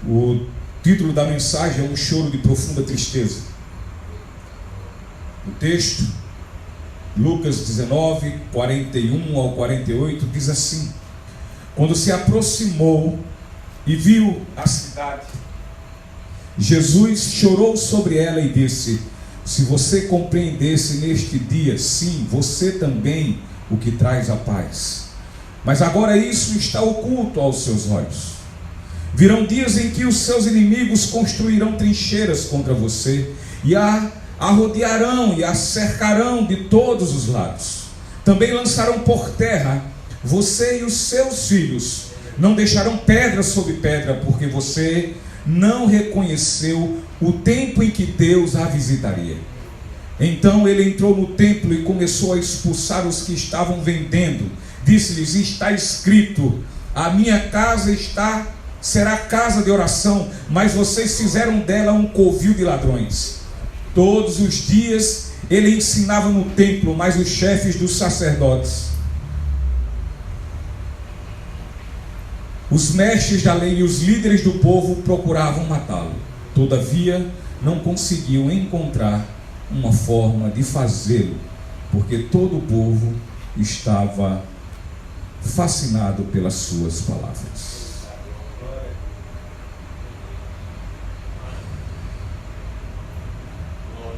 O título da mensagem é Um Choro de Profunda Tristeza. O texto, Lucas 19, 41 ao 48, diz assim: quando se aproximou e viu a cidade, Jesus chorou sobre ela e disse: se você compreendesse neste dia, sim, você também, o que traz a paz. Mas agora isso está oculto aos seus olhos. Virão dias em que os seus inimigos construirão trincheiras contra você e a rodearão e a cercarão de todos os lados. Também lançarão por terra você e os seus filhos. Não deixarão pedra sobre pedra, porque você não reconheceu o tempo em que Deus a visitaria. Então ele entrou no templo e começou a expulsar os que estavam vendendo. Disse-lhes: está escrito, a minha casa será casa de oração, mas vocês fizeram dela um covil de ladrões. Todos os dias ele ensinava no templo, mas os chefes dos sacerdotes, os mestres da lei e os líderes do povo procuravam matá-lo. Todavia não conseguiam encontrar uma forma de fazê-lo, porque todo o povo estava fascinado pelas suas palavras.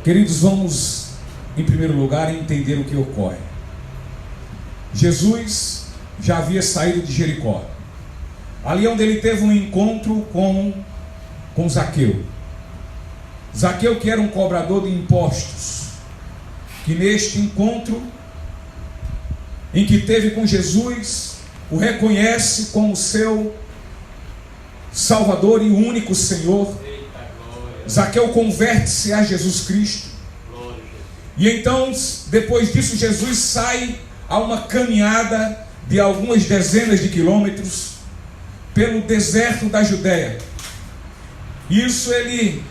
Queridos, vamos em primeiro lugar entender o que ocorre. Jesus já havia saído de Jericó, ali onde ele teve um encontro com Zaqueu. Zaqueu, que era um cobrador de impostos, que neste encontro em que teve com Jesus, o reconhece como seu Salvador e único Senhor. Zaqueu converte-se a Jesus Cristo. E então, depois disso, Jesus sai a uma caminhada de algumas dezenas de quilômetros pelo deserto da Judéia. Isso ele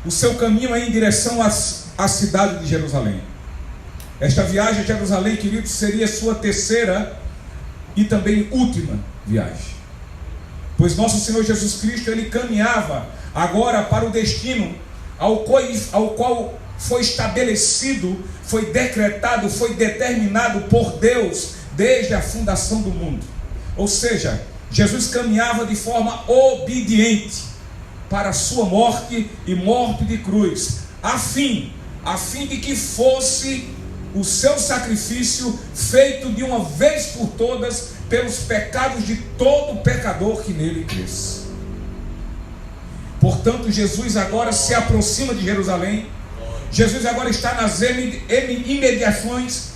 o seu caminho é em direção à cidade de Jerusalém. Esta viagem a Jerusalém, queridos, seria sua terceira e também última viagem, pois nosso Senhor Jesus Cristo, ele caminhava agora para o destino ao qual foi estabelecido, foi decretado, foi determinado por Deus desde a fundação do mundo. Ou seja, Jesus caminhava de forma obediente para a sua morte e morte de cruz, a fim de que fosse o seu sacrifício feito de uma vez por todas pelos pecados de todo pecador que nele cresce. Portanto, Jesus agora se aproxima de Jerusalém. Jesus agora está nas imediações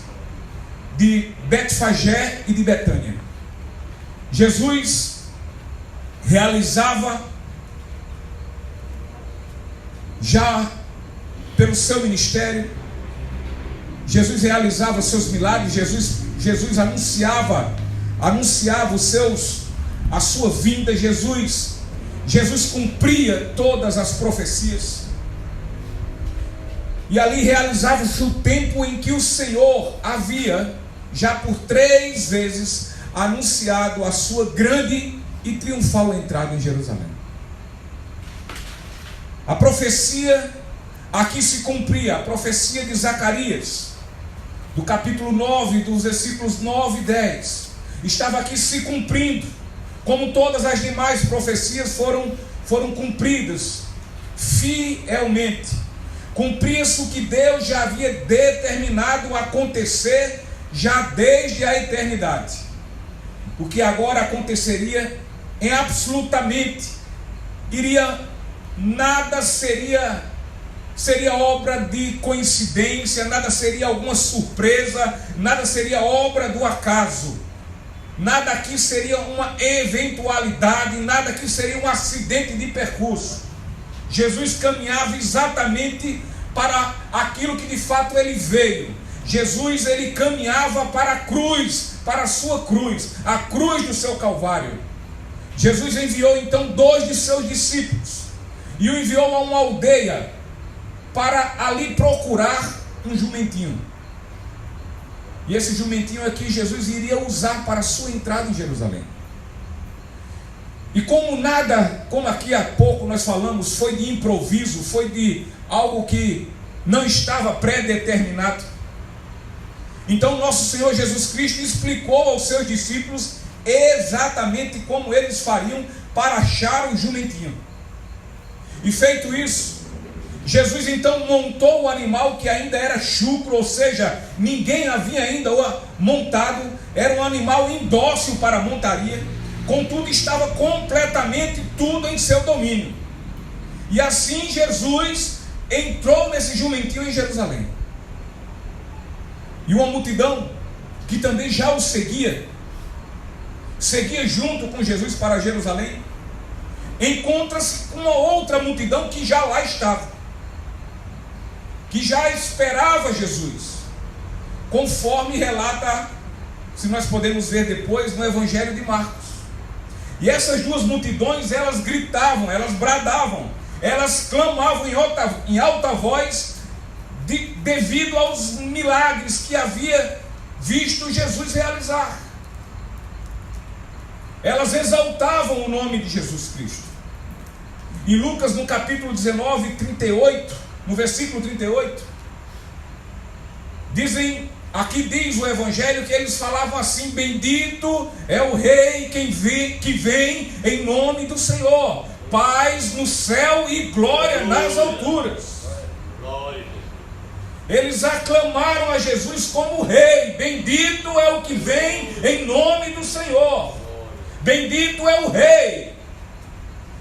de Betfagé e de Betânia. Jesus realizava já pelo seu ministério, Jesus realizava seus milagres, Jesus anunciava a sua vinda. Jesus cumpria todas as profecias. E ali realizava-se o tempo em que o Senhor havia já por 3 vezes anunciado a sua grande e triunfal entrada em Jerusalém. A profecia aqui se cumpria, a profecia de Zacarias, do capítulo 9, dos versículos 9 e 10, estava aqui se cumprindo, como todas as demais profecias foram cumpridas fielmente. Cumpria-se o que Deus já havia determinado acontecer já desde a eternidade. O que agora aconteceria em absolutamente nada seria obra de coincidência, nada seria alguma surpresa, nada seria obra do acaso, nada aqui seria uma eventualidade, nada aqui seria um acidente de percurso. Jesus caminhava exatamente para aquilo que de fato ele veio. Jesus, ele caminhava para a cruz, para a sua cruz, a cruz do seu Calvário. Jesus enviou então 2 de seus discípulos e o enviou a uma aldeia para ali procurar um jumentinho. E esse jumentinho aqui Jesus iria usar para a sua entrada em Jerusalém. E como nada, como aqui há pouco nós falamos, foi de improviso, foi de algo que não estava pré-determinado. Então nosso Senhor Jesus Cristo explicou aos seus discípulos exatamente como eles fariam para achar o jumentinho. E feito isso, Jesus então montou o animal que ainda era chucro, ou seja, ninguém havia ainda montado, era um animal indócil para a montaria, contudo estava completamente tudo em seu domínio. E assim Jesus entrou nesse jumentinho em Jerusalém. E uma multidão que também já o seguia junto com Jesus para Jerusalém, encontra-se com uma outra multidão que já lá estava, que já esperava Jesus, conforme relata, se nós podemos ver depois, no Evangelho de Marcos. E essas duas multidões, elas gritavam, elas bradavam, elas clamavam em alta voz, devido aos milagres que havia visto Jesus realizar. Elas exaltavam o nome de Jesus Cristo. Em Lucas, no capítulo 19, 38, no versículo 38, aqui diz o Evangelho que eles falavam assim: bendito é o Rei que vem em nome do Senhor, paz no céu e glória nas alturas. Eles aclamaram a Jesus como Rei. Bendito é o que vem em nome do Senhor, bendito é o Rei.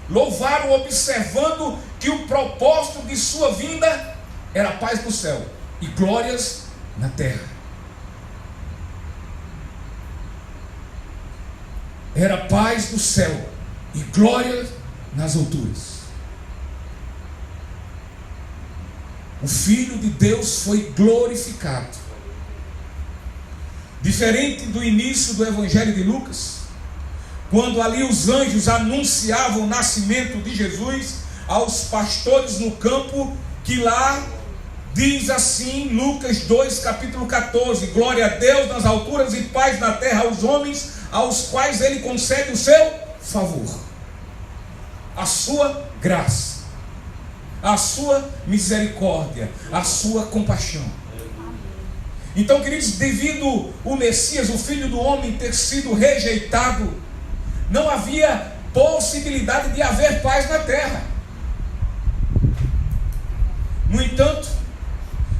Louvaram, observando que o propósito de sua vinda era paz no céu e glórias na terra. Era paz no céu e glória nas alturas. O Filho de Deus foi glorificado. Diferente do início do Evangelho de Lucas, quando ali os anjos anunciavam o nascimento de Jesus aos pastores no campo, que lá diz assim, Lucas 2, capítulo 14: glória a Deus nas alturas e paz na terra aos homens, aos quais Ele concede o seu favor, a sua graça, a sua misericórdia, a sua compaixão. Então, queridos, devido o Messias, o Filho do Homem, ter sido rejeitado, não havia possibilidade de haver paz na terra. No entanto,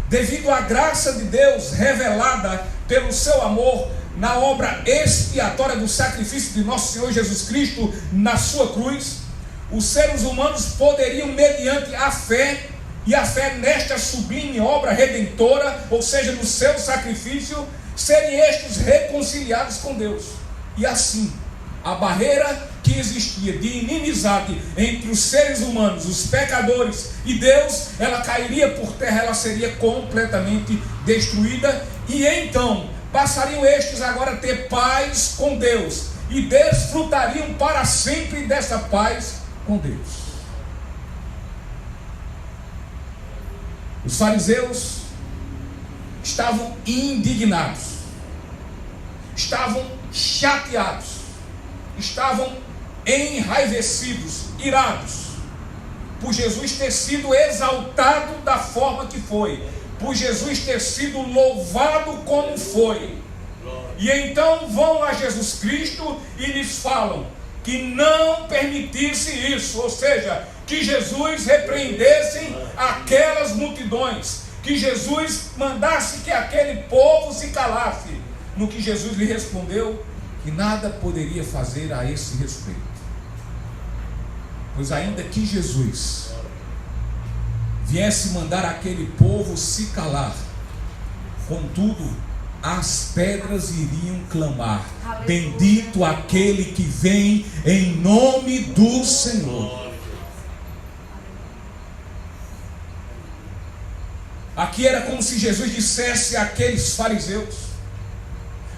devido à graça de Deus revelada pelo seu amor na obra expiatória do sacrifício de nosso Senhor Jesus Cristo na sua cruz, os seres humanos poderiam, mediante a fé, e a fé nesta sublime obra redentora, ou seja, no seu sacrifício, serem estes reconciliados com Deus. E assim, a barreira que existia de inimizade entre os seres humanos, os pecadores e Deus, ela cairia por terra, ela seria completamente destruída, e então passariam estes agora a ter paz com Deus, e desfrutariam para sempre dessa paz com Deus. Os fariseus estavam indignados, estavam chateados, estavam enraivecidos, irados, por Jesus ter sido exaltado da forma que foi, por Jesus ter sido louvado como foi. E então vão a Jesus Cristo e lhes falam que não permitisse isso, ou seja, que Jesus repreendesse aquelas multidões, que Jesus mandasse que aquele povo se calasse. No que Jesus lhe respondeu que nada poderia fazer a esse respeito, pois ainda que Jesus viesse mandar aquele povo se calar, contudo as pedras iriam clamar: bendito aquele que vem em nome do Senhor. Aqui era como se Jesus dissesse àqueles fariseus,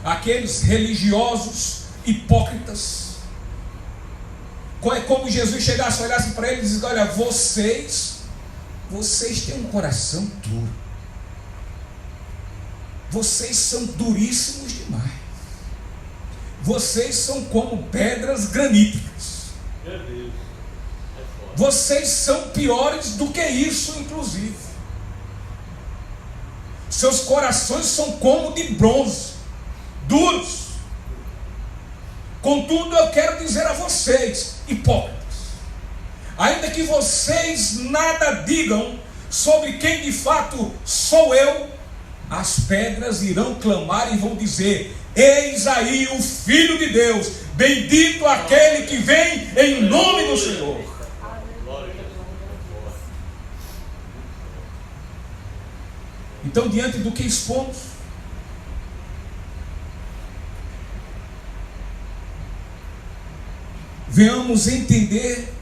aqueles religiosos hipócritas, é como Jesus chegasse, olhasse para eles e dissesse: olha, vocês têm um coração duro, vocês são duríssimos demais, vocês são como pedras graníticas. Meu Deus. Vocês são piores do que isso, inclusive. Seus corações são como de bronze, duros. Contudo, eu quero dizer a vocês, hipócritas, ainda que vocês nada digam sobre quem de fato sou eu, as pedras irão clamar e vão dizer: eis aí o Filho de Deus, bendito aquele que vem em nome do Senhor. Então, diante do que expomos, venhamos entender,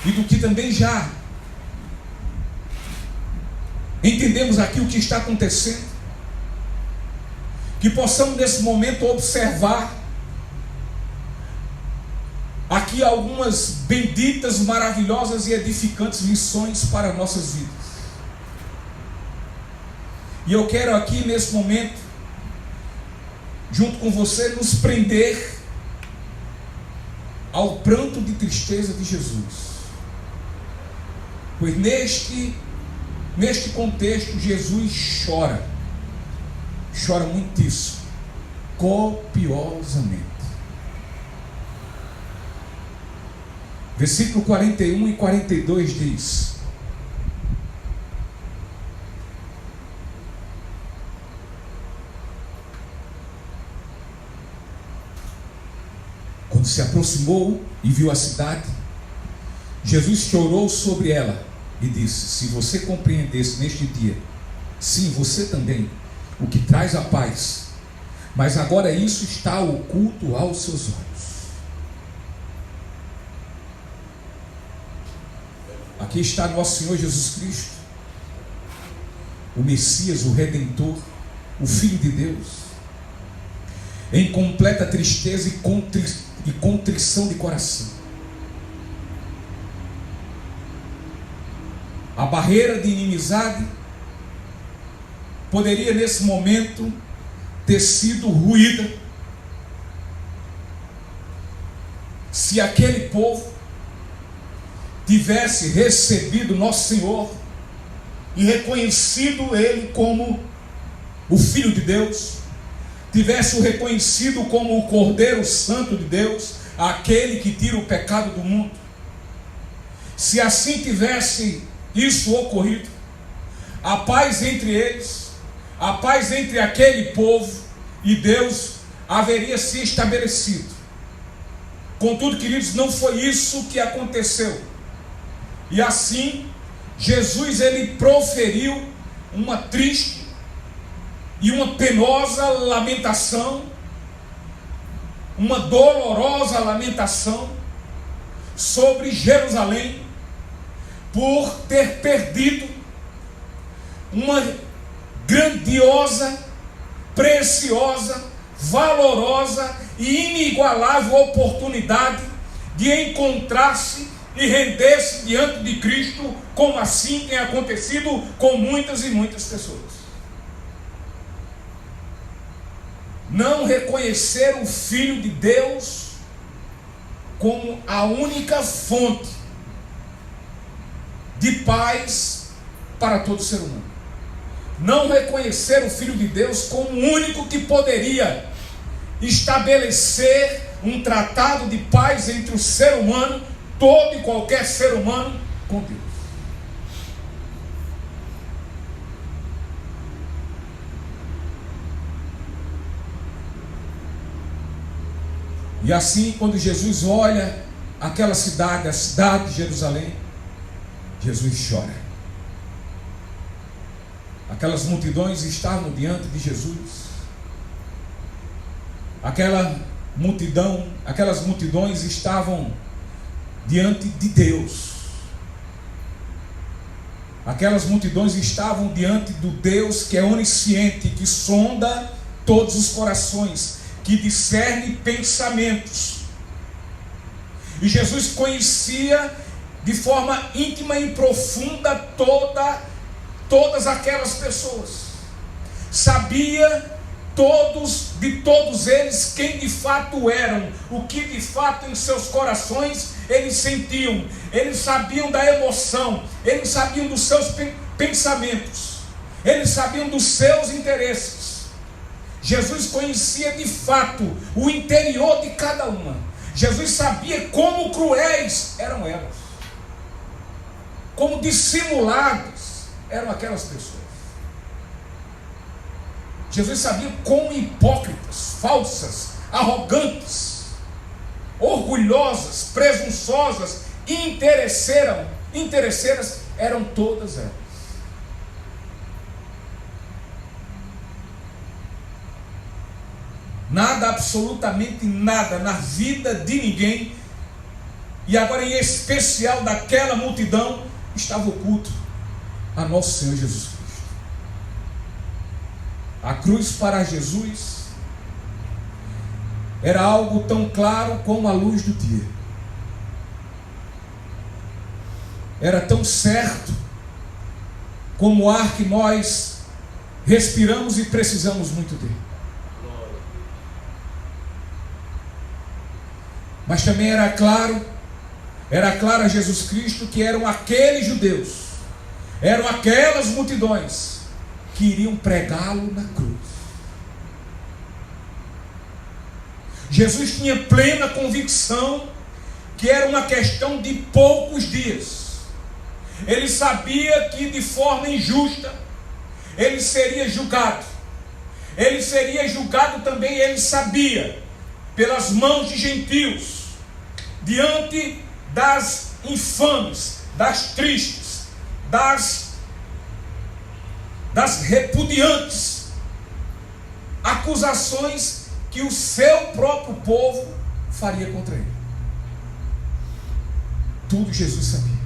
e do que também já entendemos aqui o que está acontecendo, que possamos nesse momento observar aqui algumas benditas, maravilhosas e edificantes lições para nossas vidas. E eu quero aqui nesse momento, junto com você, nos prender ao pranto de tristeza de Jesus. Pois neste contexto Jesus chora muitíssimo, copiosamente. Versículo 41 e 42 diz: quando se aproximou e viu a cidade, Jesus chorou sobre ela e disse: se você compreendesse neste dia, sim, você também, o que traz a paz, mas agora isso está oculto aos seus olhos. Aqui está nosso Senhor Jesus Cristo, o Messias, o Redentor, o Filho de Deus, em completa tristeza e contrição de coração. A barreira de inimizade poderia nesse momento ter sido ruída se aquele povo tivesse recebido nosso Senhor e reconhecido Ele como o Filho de Deus, tivesse o reconhecido como o Cordeiro Santo de Deus, aquele que tira o pecado do mundo. Se assim tivesse isso ocorrido, a paz entre eles, a paz entre aquele povo e Deus haveria se estabelecido. Contudo, queridos, não foi isso que aconteceu. E assim, Jesus ele proferiu uma triste e uma penosa lamentação, uma dolorosa lamentação sobre Jerusalém, por ter perdido uma grandiosa, preciosa, valorosa e inigualável oportunidade de encontrar-se e render-se diante de Cristo, como assim tem acontecido com muitas e muitas pessoas. Não reconhecer o Filho de Deus como a única fonte de paz para todo ser humano. Não reconhecer o Filho de Deus como o único que poderia estabelecer um tratado de paz entre o ser humano, todo e qualquer ser humano, com Deus. E assim, quando Jesus olha aquela cidade, a cidade de Jerusalém, Jesus chora. Aquelas multidões estavam diante de Jesus. Aquelas multidões estavam diante de Deus. Aquelas multidões estavam diante do Deus que é onisciente, que sonda todos os corações, que discerne pensamentos. E Jesus conhecia de forma íntima e profunda todas aquelas pessoas. Sabia de todos eles, quem de fato eram, o que de fato em seus corações eles sentiam. Eles sabiam da emoção, eles sabiam dos seus pensamentos, eles sabiam dos seus interesses. Jesus conhecia de fato o interior de cada uma. Jesus sabia como cruéis eram elas, como dissimuladas eram aquelas pessoas. Jesus sabia como hipócritas, falsas, arrogantes, orgulhosas, presunçosas, interesseiras eram todas elas. Nada, absolutamente nada na vida de ninguém, e agora em especial daquela multidão, estava oculto a nosso Senhor Jesus Cristo. A cruz para Jesus era algo tão claro como a luz do dia. Era tão certo como o ar que nós respiramos e precisamos muito dele. Mas também era claro a Jesus Cristo que eram aqueles judeus, eram aquelas multidões que iriam pregá-lo na cruz. Jesus tinha plena convicção que era uma questão de poucos dias. Ele sabia que de forma injusta ele seria julgado. Ele seria julgado também, ele sabia, pelas mãos de gentios, diante das infames, das tristes, das repudiantes acusações que o seu próprio povo faria contra ele. Tudo Jesus sabia.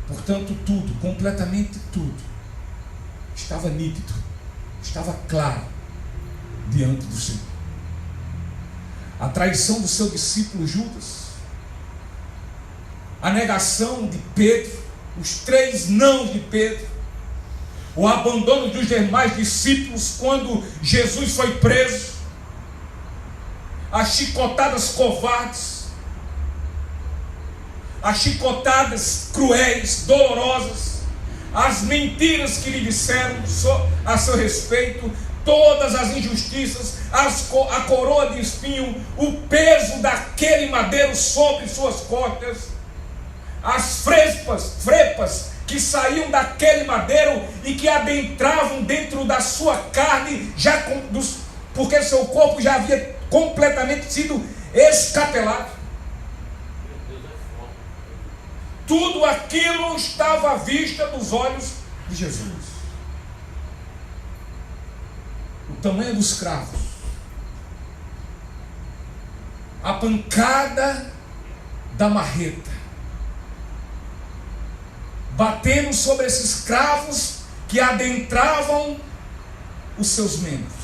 Portanto, tudo, completamente tudo, estava nítido, estava claro diante do Senhor. A traição do seu discípulo Judas, a negação de Pedro, os 3 nãos de Pedro, o abandono dos demais discípulos quando Jesus foi preso, as chicotadas covardes, as chicotadas cruéis, dolorosas, as mentiras que lhe disseram a seu respeito, todas as injustiças, a coroa de espinho, o peso daquele madeiro sobre suas costas, as frepas que saíam daquele madeiro e que adentravam dentro da sua carne, porque seu corpo já havia completamente sido escapelado. Tudo aquilo estava à vista dos olhos de Jesus. O tamanho dos cravos, a pancada da marreta, batendo sobre esses cravos que adentravam os seus membros.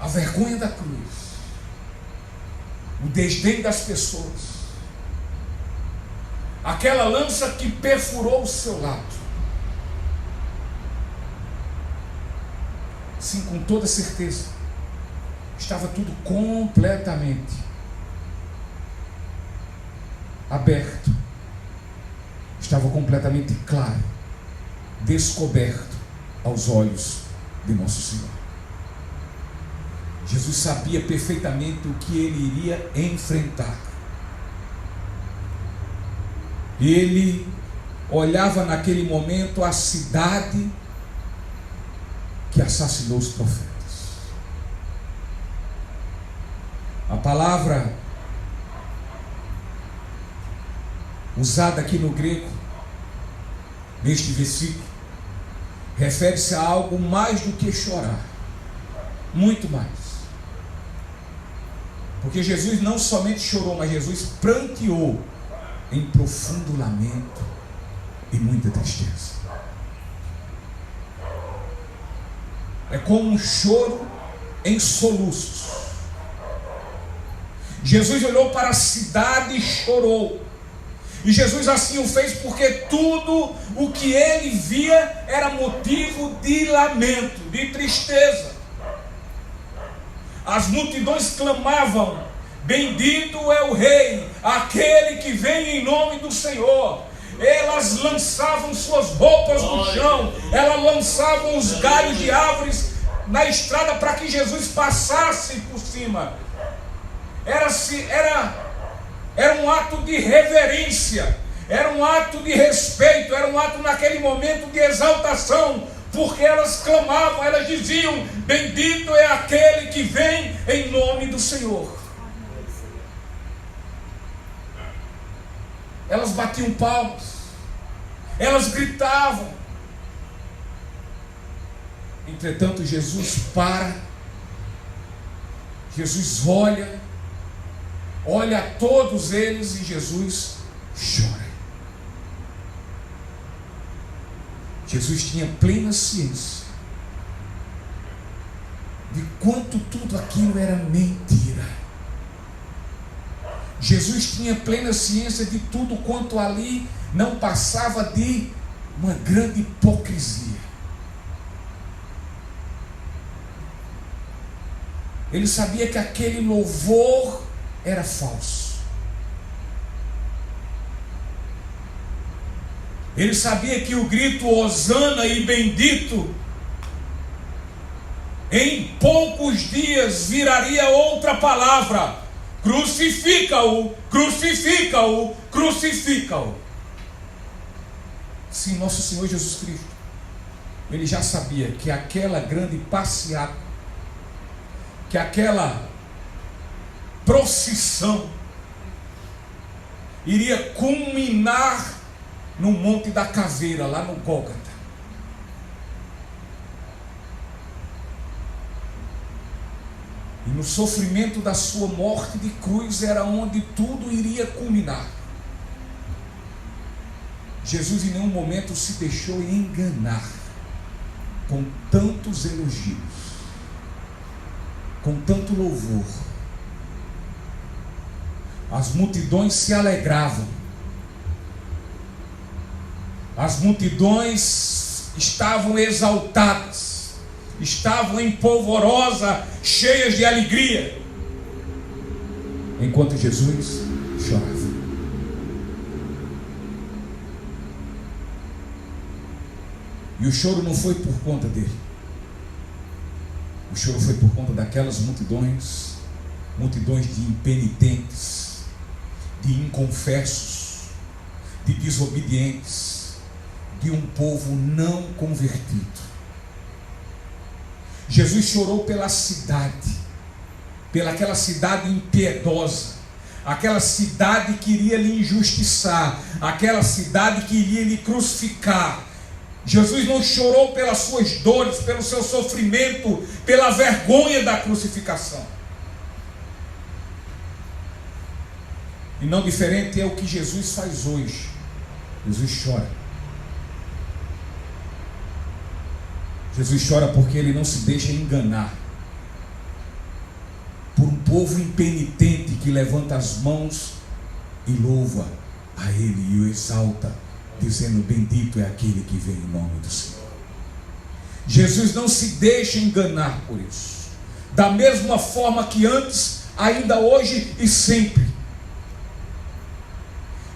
A vergonha da cruz, o desdém das pessoas, aquela lança que perfurou o seu lado. Sim, com toda certeza, estava tudo completamente aberto, estava completamente claro, descoberto aos olhos de nosso Senhor. Jesus sabia perfeitamente o que ele iria enfrentar. E ele olhava naquele momento a cidade que assassinou os profetas. A palavra usada aqui no grego, neste versículo, refere-se a algo mais do que chorar, muito mais. Porque Jesus não somente chorou, mas Jesus pranteou em profundo lamento e muita tristeza. É como um choro em soluços. Jesus olhou para a cidade e chorou, E Jesus assim o fez porque tudo o que ele via era motivo de lamento, de tristeza. As multidões clamavam: bendito é o Rei, aquele que vem em nome do Senhor. Elas lançavam suas roupas no chão, elas lançavam os galhos de árvores na estrada para que Jesus passasse por cima. Era um ato de reverência, era um ato de respeito, era um ato naquele momento de exaltação, porque elas clamavam, elas diziam: bendito é aquele que vem em nome do Senhor. Elas batiam palmas, elas gritavam. Entretanto, Jesus para, Jesus olha a todos eles e Jesus chora. Jesus tinha plena ciência de quanto tudo aquilo era mentira. Jesus tinha plena ciência de tudo quanto ali não passava de uma grande hipocrisia. Ele sabia que aquele louvor era falso. Ele sabia que o grito Hosana e bendito em poucos dias viraria outra palavra: crucifica-o, crucifica-o, crucifica-o. Sim, nosso Senhor Jesus Cristo, ele já sabia que aquela grande passeata, que aquela procissão iria culminar no Monte da Caveira, lá no Gólgota. E no sofrimento da sua morte de cruz era onde tudo iria culminar. Jesus em nenhum momento se deixou enganar com tantos elogios, com tanto louvor. As multidões se alegravam, as multidões estavam exaltadas, estavam em polvorosa, cheias de alegria, enquanto Jesus chorava. E o choro não foi por conta dele, o choro foi por conta daquelas multidões de impenitentes, de inconfessos, de desobedientes, de um povo não convertido. Jesus chorou pela cidade, pelaquela cidade impiedosa, aquela cidade que iria lhe injustiçar, aquela cidade que iria lhe crucificar. Jesus não chorou pelas suas dores, pelo seu sofrimento, pela vergonha da crucificação. E não diferente é o que Jesus faz hoje. Jesus chora. Jesus chora porque ele não se deixa enganar por um povo impenitente que levanta as mãos e louva a ele e o exalta, dizendo: bendito é aquele que vem em nome do Senhor. Jesus não se deixa enganar por isso. Da mesma forma que antes, ainda hoje e sempre.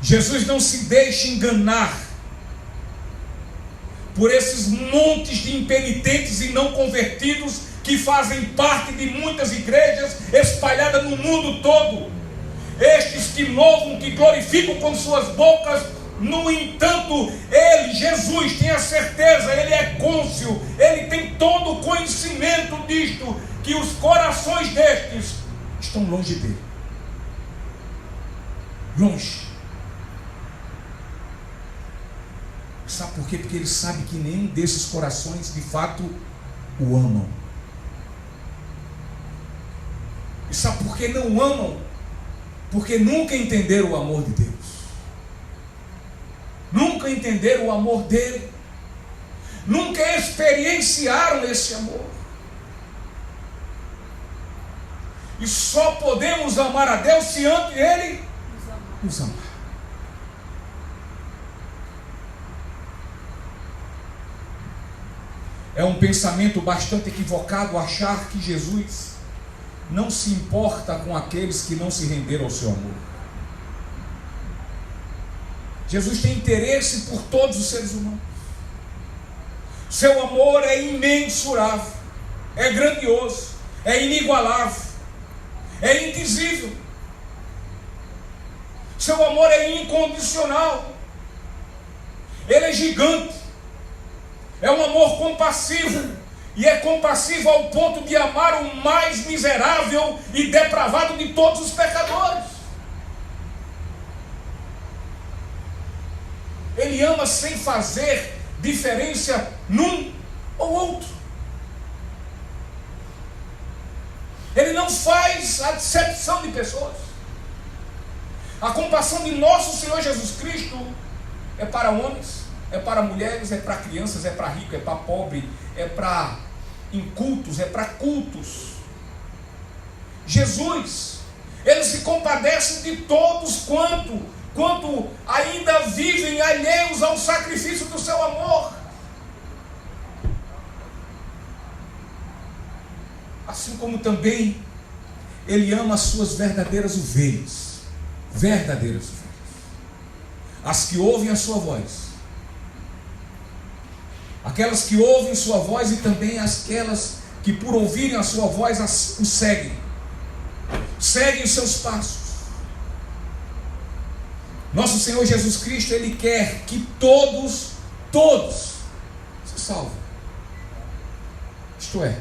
Jesus não se deixa enganar por esses montes de impenitentes e não convertidos que fazem parte de muitas igrejas espalhadas no mundo todo. Estes que louvam, que glorificam com suas bocas. No entanto, ele, Jesus, tem a certeza, ele é cônscio, ele tem todo o conhecimento disto, que os corações destes estão longe dele. Longe. Sabe por quê? Porque ele sabe que nenhum desses corações de fato o amam. E sabe por que não amam? Porque nunca entenderam o amor de Deus. Nunca entenderam o amor dele. Nunca experienciaram esse amor. E só podemos amar a Deus se antes ele nos amar. É um pensamento bastante equivocado achar que Jesus não se importa com aqueles que não se renderam ao seu amor. Jesus tem interesse por todos os seres humanos. Seu amor é imensurável, é grandioso, é inigualável, é indizível. Seu amor é incondicional. Ele é gigante. É um amor compassivo. E é compassivo ao ponto de amar o mais miserável e depravado de todos os pecadores. Ele ama sem fazer diferença num ou outro. Ele não faz acepção de pessoas. A compaixão de nosso Senhor Jesus Cristo é para homens, é para mulheres, é para crianças, é para rico, é para pobre, é para incultos, é para cultos. Jesus, ele se compadece de todos quanto ainda vivem alheios ao sacrifício do seu amor. Assim como também ele ama as suas verdadeiras ovelhas. Verdadeiras ovelhas. As que ouvem a sua voz. Aquelas que ouvem sua voz e também aquelas que por ouvirem a sua voz o seguem. Seguem os seus passos. Nosso Senhor Jesus Cristo, ele quer que todos se salvem. Isto é,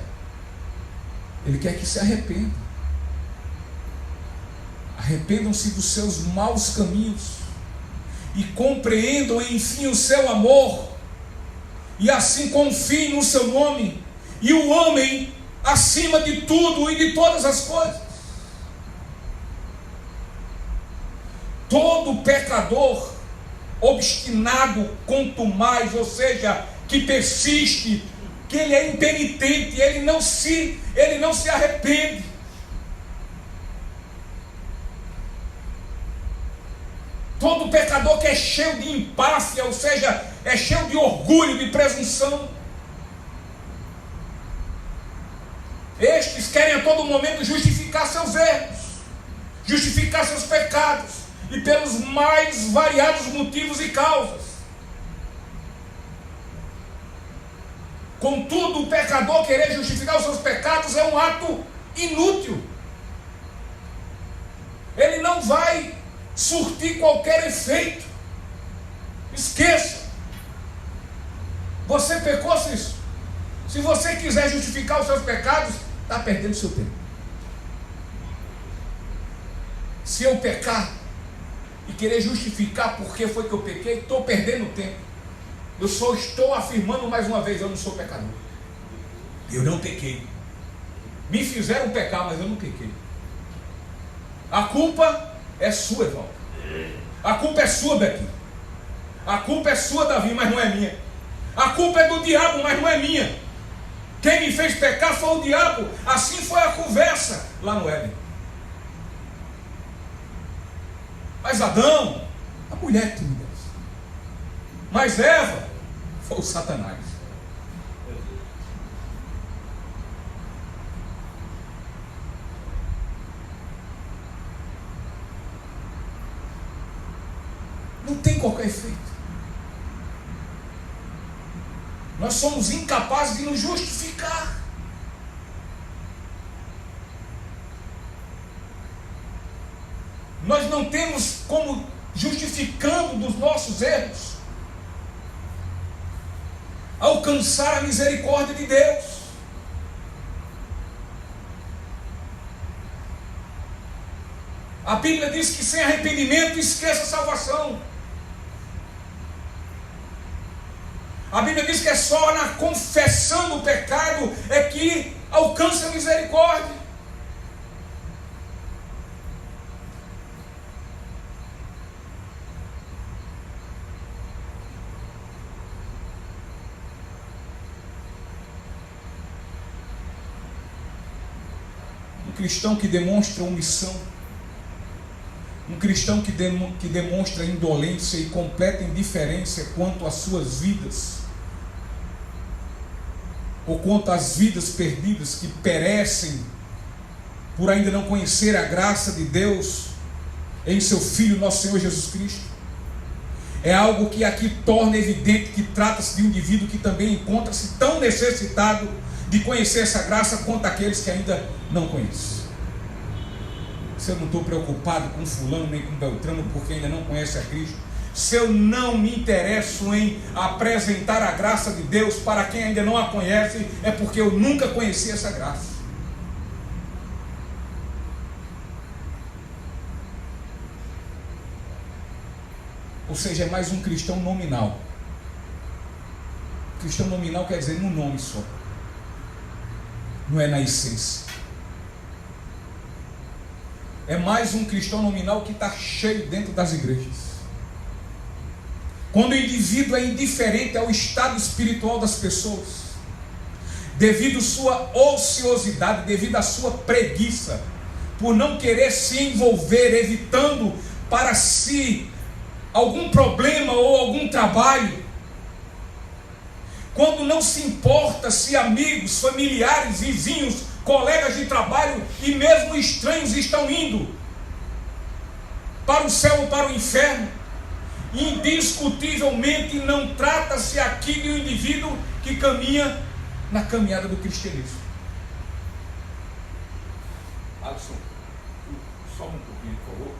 ele quer que se arrependam. Arrependam-se dos seus maus caminhos e compreendam enfim o seu amor, e assim confiem no seu nome e o amem acima de tudo e de todas as coisas. Todo pecador obstinado, contumaz, ou seja, que persiste, que ele é impenitente, ele não se arrepende. Todo pecador que é cheio de empáfia, ou seja, é cheio de orgulho, de presunção. Estes querem a todo momento justificar seus erros, justificar seus pecados, e pelos mais variados motivos e causas. Contudo, o pecador querer justificar os seus pecados é um ato inútil. Ele não vai surtir qualquer efeito. Esqueça. Você pecou, se você quiser justificar os seus pecados, está perdendo seu tempo. Se eu pecar e querer justificar por que foi que eu pequei, estou perdendo tempo. Eu só estou afirmando mais uma vez, eu não sou pecador. Eu não pequei. Me fizeram pecar, mas eu não pequei. A culpa é sua, Evaldo. A culpa é sua, Becky. A culpa é sua, Davi, mas não é minha. A culpa é do diabo, mas não é minha. Quem me fez pecar foi o diabo. Assim foi a conversa lá no Éden. Mas Adão, a mulher que me deu. Mas Eva, foi o Satanás. Não tem qualquer efeito. Nós somos incapazes de nos justificar. Nós não temos como, justificando dos nossos erros, alcançar a misericórdia de Deus. A Bíblia diz que sem arrependimento esqueça a salvação. A Bíblia diz que é só na confessão do pecado é que alcança a misericórdia. Um cristão que demonstra omissão, um cristão que demonstra indolência e completa indiferença quanto às suas vidas, ou quanto às vidas perdidas que perecem por ainda não conhecer a graça de Deus em seu Filho, nosso Senhor Jesus Cristo. É algo que aqui torna evidente que trata-se de um indivíduo que também encontra-se tão necessitado de conhecer essa graça quanto aqueles que ainda não conhecem. Se eu não estou preocupado com fulano nem com beltrano porque ainda não conhece a Cristo, se eu não me interesso em apresentar a graça de Deus para quem ainda não a conhece, é porque eu nunca conheci essa graça. Ou seja, é mais um cristão nominal. Cristão nominal quer dizer no nome só, não é na essência. É mais um cristão nominal que está cheio dentro das igrejas. Quando o indivíduo é indiferente ao estado espiritual das pessoas, devido à sua ociosidade, devido à sua preguiça, por não querer se envolver, evitando para si algum problema ou algum trabalho, quando não se importa se amigos, familiares, vizinhos, colegas de trabalho e mesmo estranhos estão indo para o céu ou para o inferno, indiscutivelmente não trata-se aqui de um indivíduo que caminha na caminhada do cristianismo. Alisson, sobe um pouquinho, por favor.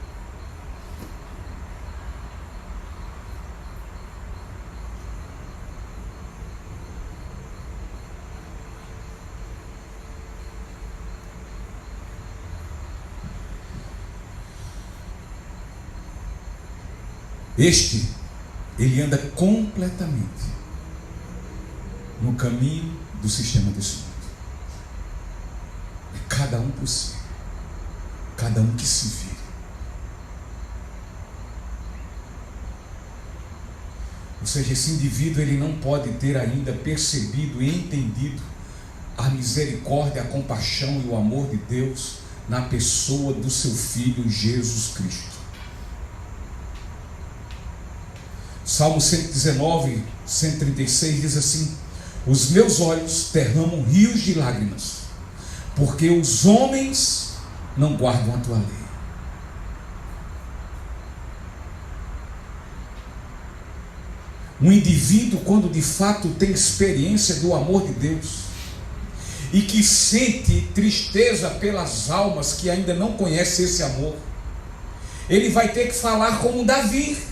Ele anda completamente no caminho do sistema desse mundo. É cada um por si, cada um que se vire. Ou seja, esse indivíduo ele não pode ter ainda percebido e entendido a misericórdia, a compaixão e o amor de Deus na pessoa do seu Filho Jesus Cristo. Salmo 119, 136 diz assim: os meus olhos derramam rios de lágrimas, porque os homens não guardam a tua lei. Um indivíduo, quando de fato tem experiência do amor de Deus, e que sente tristeza pelas almas que ainda não conhecem esse amor, ele vai ter que falar como Davi.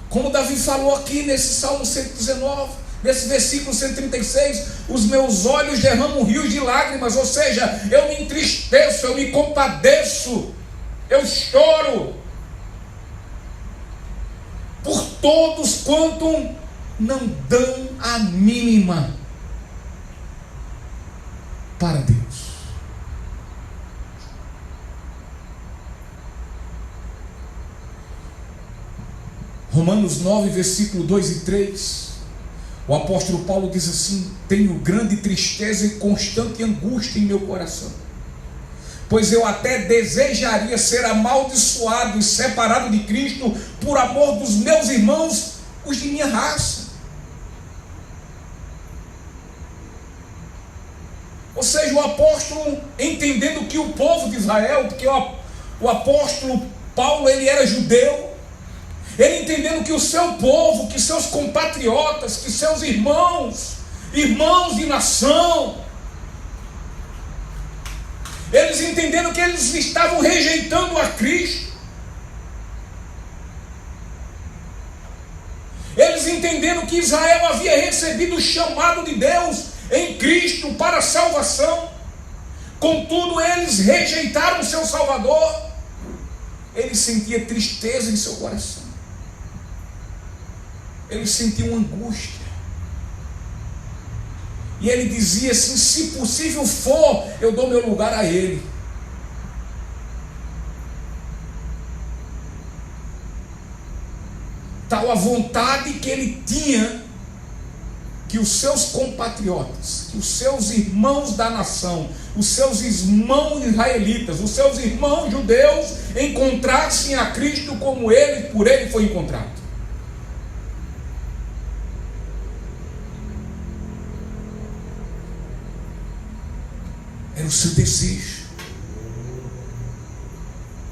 Como Davi falou aqui nesse Salmo 119, nesse versículo 136, os meus olhos derramam rios de lágrimas, ou seja, eu me entristeço, eu me compadeço, eu choro por todos quanto não dão a mínima para Deus. Romanos 9, versículo 2 e 3, o apóstolo Paulo diz assim: tenho grande tristeza e constante angústia em meu coração, pois eu até desejaria ser amaldiçoado e separado de Cristo por amor dos meus irmãos, os de minha raça. Ou seja, o apóstolo, entendendo que o povo de Israel, porque o apóstolo Paulo ele era judeu, ele entendendo que o seu povo, que seus compatriotas, que seus irmãos de nação, eles entendendo que eles estavam rejeitando a Cristo, eles entendendo que Israel havia recebido o chamado de Deus em Cristo para a salvação, contudo eles rejeitaram o seu Salvador. Ele sentia tristeza em seu coração, ele sentia uma angústia, e ele dizia assim: se possível for, eu dou meu lugar a ele. Tal a vontade que ele tinha que os seus compatriotas, que os seus irmãos da nação, os seus irmãos israelitas, os seus irmãos judeus encontrassem a Cristo como ele, por ele foi encontrado. Era o seu desejo.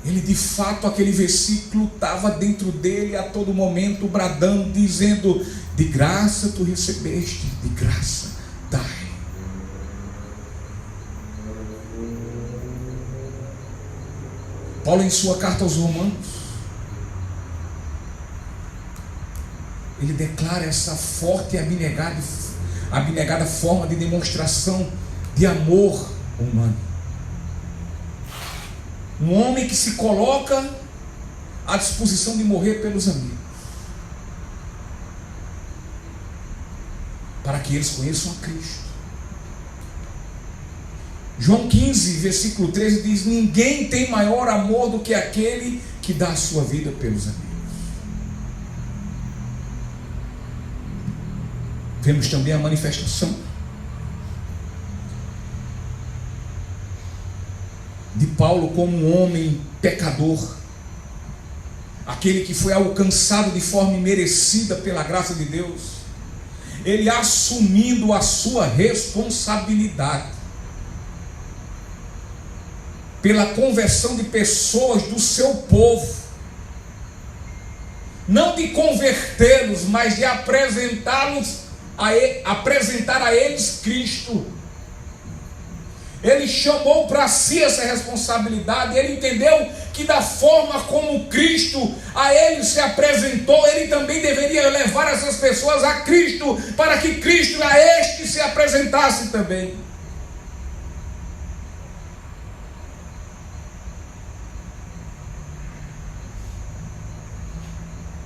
Ele, de fato, aquele versículo estava dentro dele a todo momento, bradando, dizendo: de graça tu recebeste, de graça dai. Paulo, em sua carta aos Romanos, ele declara essa forte e abnegada forma de demonstração de amor humano. Um homem que se coloca à disposição de morrer pelos amigos, para que eles conheçam a Cristo. João 15, versículo 13 diz: ninguém tem maior amor do que aquele que dá a sua vida pelos amigos. Vemos também a manifestação de Paulo como um homem pecador, aquele que foi alcançado de forma imerecida pela graça de Deus, ele assumindo a sua responsabilidade pela conversão de pessoas do seu povo, não de convertê-los, mas de apresentar a eles Cristo. Ele chamou para si essa responsabilidade. Ele entendeu que da forma como Cristo a ele se apresentou, ele também deveria levar essas pessoas a Cristo, para que Cristo a este se apresentasse também.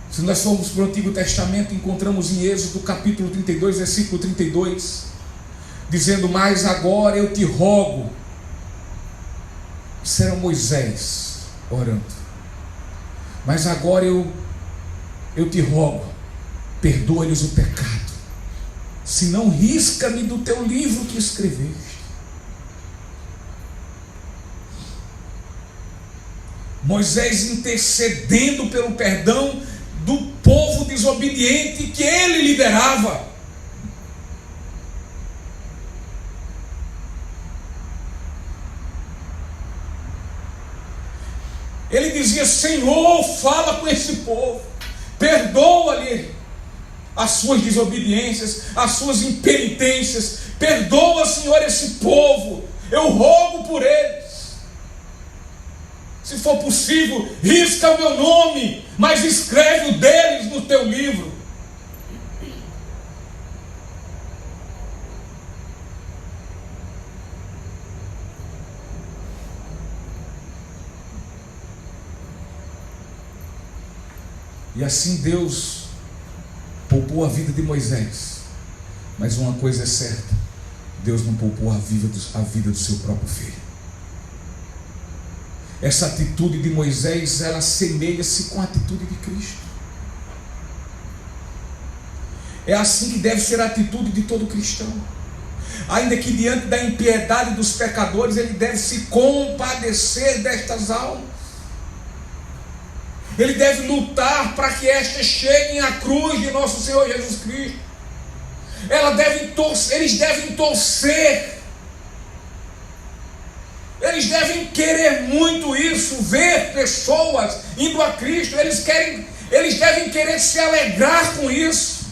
Se nós formos para o Antigo Testamento, encontramos em Êxodo capítulo 32, versículo 32, dizendo: mas agora eu te rogo. Isso era Moisés orando. Mas agora eu te rogo, perdoa-lhes o pecado, se não risca-me do teu livro que escreveste. Moisés intercedendo pelo perdão do povo desobediente que ele liderava. Ele dizia: Senhor, fala com esse povo, perdoa-lhe as suas desobediências, as suas impenitências, perdoa, Senhor, esse povo, eu rogo por eles. Se for possível, risca o meu nome, mas escreve o deles no teu livro. E assim Deus poupou a vida de Moisés. Mas uma coisa é certa: Deus não poupou a vida do seu próprio filho. Essa atitude de Moisés, ela assemelha-se com a atitude de Cristo. É assim que deve ser a atitude de todo cristão. Ainda que diante da impiedade dos pecadores, ele deve se compadecer destas almas. Ele deve lutar para que estas cheguem à cruz de nosso Senhor Jesus Cristo. Eles devem torcer. Eles devem querer muito isso, ver pessoas indo a Cristo. Eles devem querer se alegrar com isso.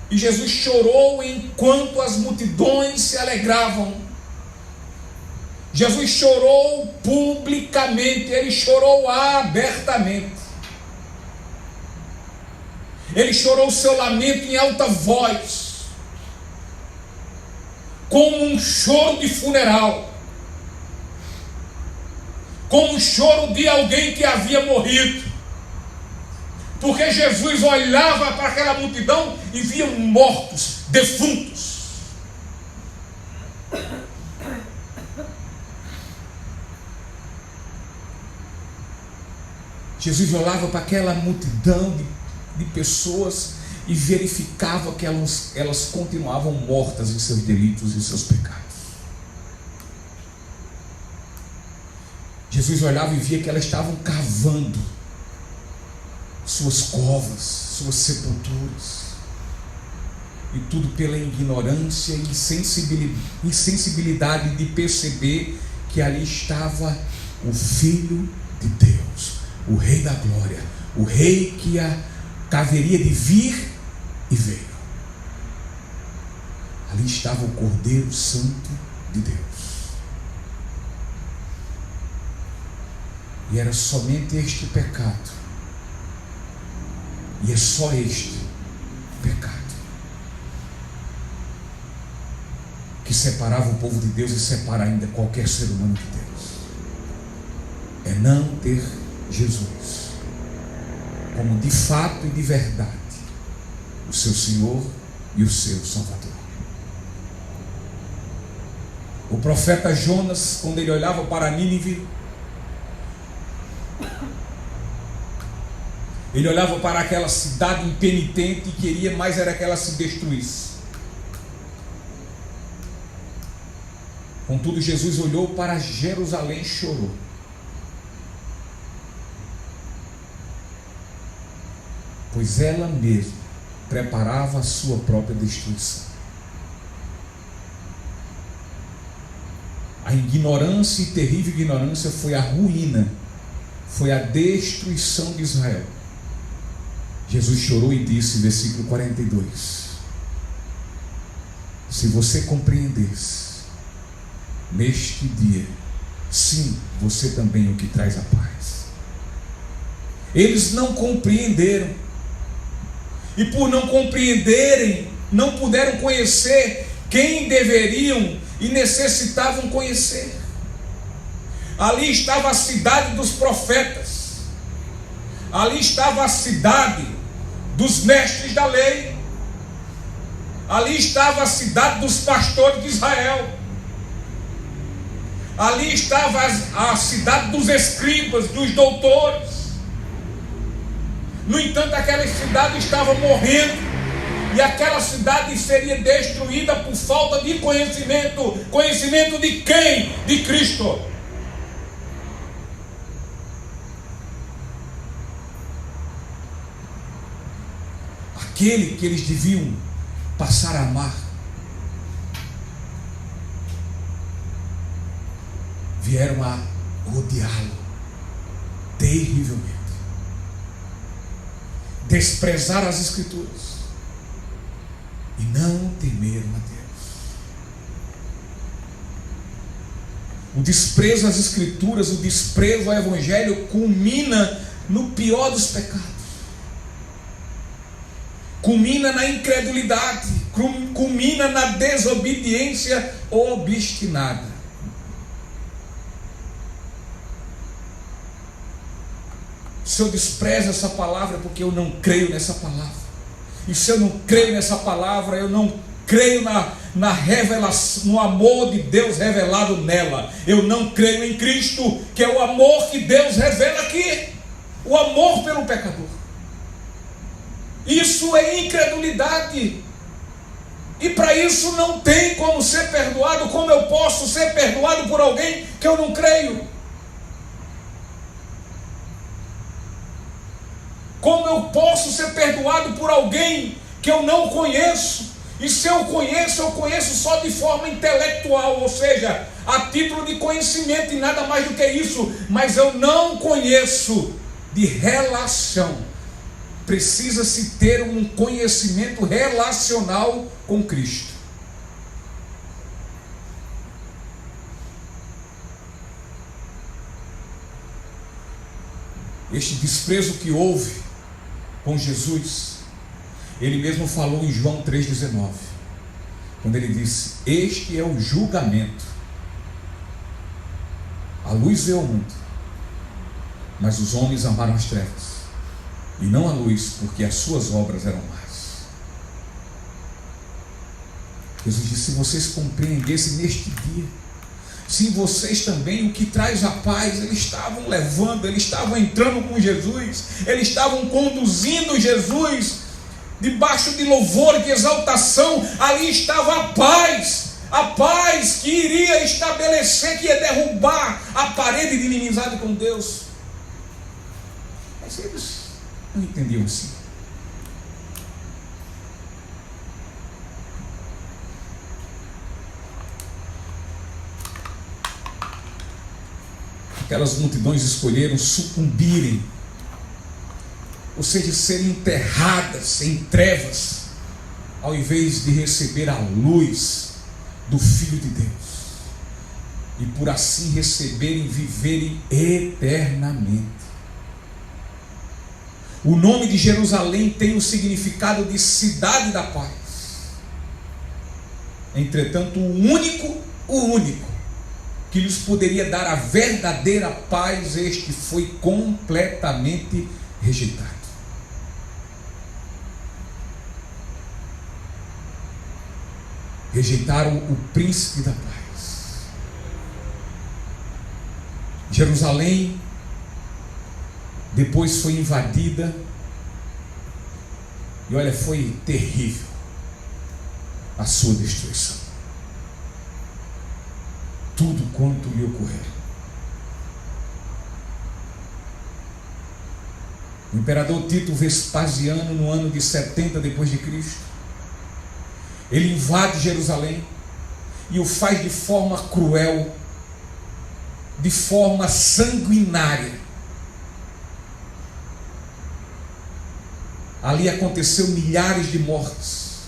E Jesus chorou enquanto as multidões se alegravam. Jesus chorou publicamente, ele chorou abertamente. Ele chorou o seu lamento em alta voz, como um choro de funeral, como um choro de alguém que havia morrido, porque Jesus olhava para aquela multidão e via mortos, defuntos. Jesus olhava para aquela multidão de pessoas e verificava que elas continuavam mortas em seus delitos e seus pecados. Jesus olhava e via que elas estavam cavando suas covas, suas sepulturas. E tudo pela ignorância e insensibilidade de perceber que ali estava o Filho de Deus, o Rei da Glória, o Rei que haveria de vir e veio. Ali estava o Cordeiro Santo de Deus. E era somente este o pecado. E é só este pecado que separava o povo de Deus e separa ainda qualquer ser humano de Deus. É não ter Jesus como de fato e de verdade o seu Senhor e o seu Salvador. O profeta Jonas, quando ele olhava para Nínive, ele olhava para aquela cidade impenitente e queria mais era que ela se destruísse. Contudo, Jesus olhou para Jerusalém e chorou. Pois ela mesma preparava a sua própria destruição. A ignorância e terrível ignorância foi a ruína, foi a destruição de Israel. Jesus chorou e disse, versículo 42, se você compreendesse neste dia, sim, você também é o que traz a paz. Eles não compreenderam, e por não compreenderem, não puderam conhecer quem deveriam e necessitavam conhecer. Ali estava a cidade dos profetas, ali estava a cidade dos mestres da lei, ali estava a cidade dos pastores de Israel, ali estava a cidade dos escribas, dos doutores. No entanto, aquela cidade estava morrendo, e aquela cidade seria destruída por falta de conhecimento. Conhecimento de quem? De Cristo. Aquele que eles deviam passar a amar, vieram a odiá-lo terrivelmente, desprezar as Escrituras e não temeram a Deus. O desprezo às Escrituras, o desprezo ao Evangelho culmina no pior dos pecados, culmina na incredulidade, culmina na desobediência obstinada. Se eu desprezo essa palavra é porque eu não creio nessa palavra. E se eu não creio nessa palavra, eu não creio na revelação, no amor de Deus revelado nela. Eu não creio em Cristo, que é o amor que Deus revela aqui. O amor pelo pecador. Isso é incredulidade. E para isso não tem como ser perdoado. Como eu posso ser perdoado por alguém que eu não creio? Como eu posso ser perdoado por alguém que eu não conheço? E se eu conheço só de forma intelectual, ou seja, a título de conhecimento e nada mais do que isso. Mas eu não conheço de relação. Precisa-se ter um conhecimento relacional com Cristo. Este desprezo que houve com Jesus, ele mesmo falou em João 3,19, quando ele disse: este é o julgamento. A luz veio ao mundo, mas os homens amaram as trevas e não a luz, porque as suas obras eram más. Jesus disse: se vocês compreendessem neste dia, se vocês também, o que traz a paz, eles estavam levando, eles estavam entrando com Jesus, eles estavam conduzindo Jesus, debaixo de louvor, de exaltação, ali estava a paz que iria estabelecer, que ia derrubar a parede de inimizade com Deus. Mas eles não entendiam assim. aquelas multidões escolheram sucumbirem, ou seja, serem enterradas em trevas, ao invés de receber a luz do Filho de Deus, e por assim receberem, viverem eternamente. O nome de Jerusalém tem o significado de cidade da paz. Entretanto, o único que lhes poderia dar a verdadeira paz, este foi completamente rejeitado. Rejeitaram o príncipe da paz. Jerusalém depois foi invadida, e olha, foi terrível a sua destruição. Tudo quanto lhe ocorreu. O imperador Tito Vespasiano, no ano de 70 depois de Cristo, ele invade Jerusalém e o faz de forma cruel, de forma sanguinária. Ali aconteceu milhares de mortes,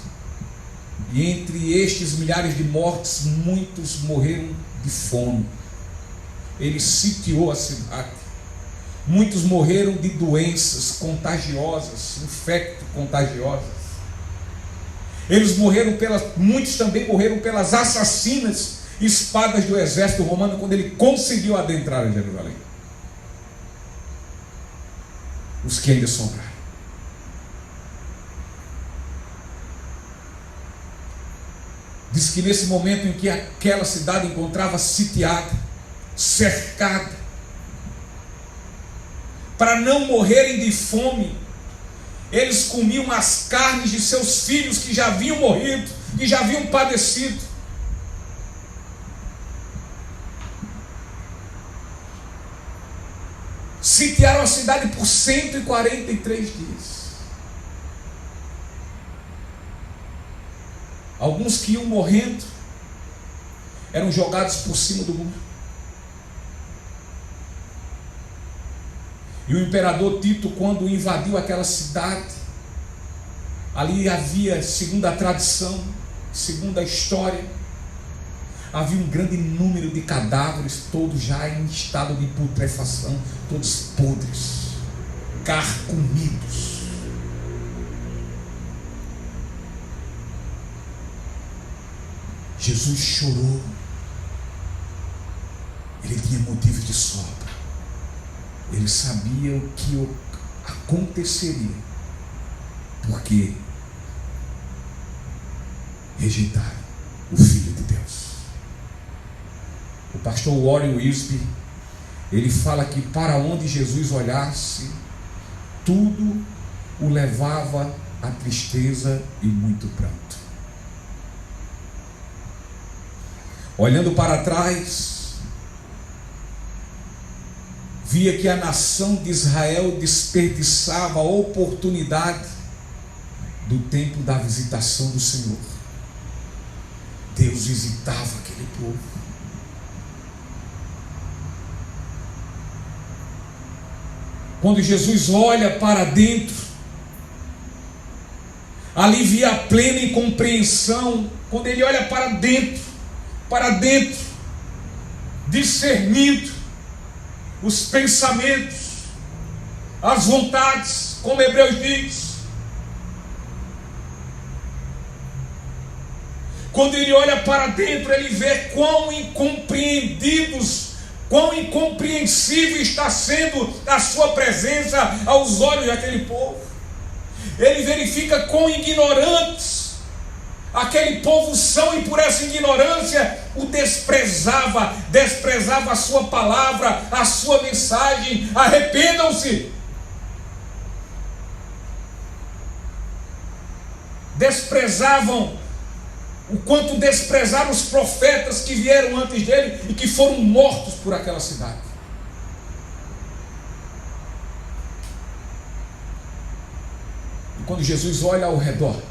e entre estes milhares de mortes, muitos morreram de fome. Ele sitiou a cidade. Muitos morreram de doenças contagiosas, infecto-contagiosas. Muitos também morreram pelas assassinas espadas do exército romano, quando ele conseguiu adentrar em Jerusalém. Os que ainda sobraram. Diz que nesse momento em que aquela cidade encontrava sitiada, cercada, para não morrerem de fome, eles comiam as carnes de seus filhos que já haviam morrido, que já haviam padecido. Sitiaram a cidade por 143 dias. Alguns que iam morrendo eram jogados por cima do muro. E o imperador Tito, quando invadiu aquela cidade, ali havia, segundo a tradição, segundo a história, havia um grande número de cadáveres, todos já em estado de putrefação, todos podres, carcomidos. Jesus chorou. Ele tinha motivo de sobra. Ele sabia o que aconteceria, porque rejeitaram o Filho de Deus. O pastor Warren Wiersbe, ele fala que para onde Jesus olhasse, tudo o levava à tristeza e muito pranto. Olhando para trás, via que a nação de Israel desperdiçava a oportunidade do tempo da visitação do Senhor. Deus visitava aquele povo. Quando Jesus olha para dentro, ali via a plena incompreensão. Quando ele olha para dentro, discernindo os pensamentos, as vontades, como Hebreus diz. Quando ele olha para dentro, ele vê quão incompreensível está sendo a sua presença aos olhos daquele povo. Ele verifica quão ignorantes aquele povo são, e por essa ignorância o desprezava a sua palavra, a sua mensagem. Arrependam-se. Desprezavam o quanto desprezaram os profetas que vieram antes dele e que foram mortos por aquela cidade. E quando Jesus olha ao redor,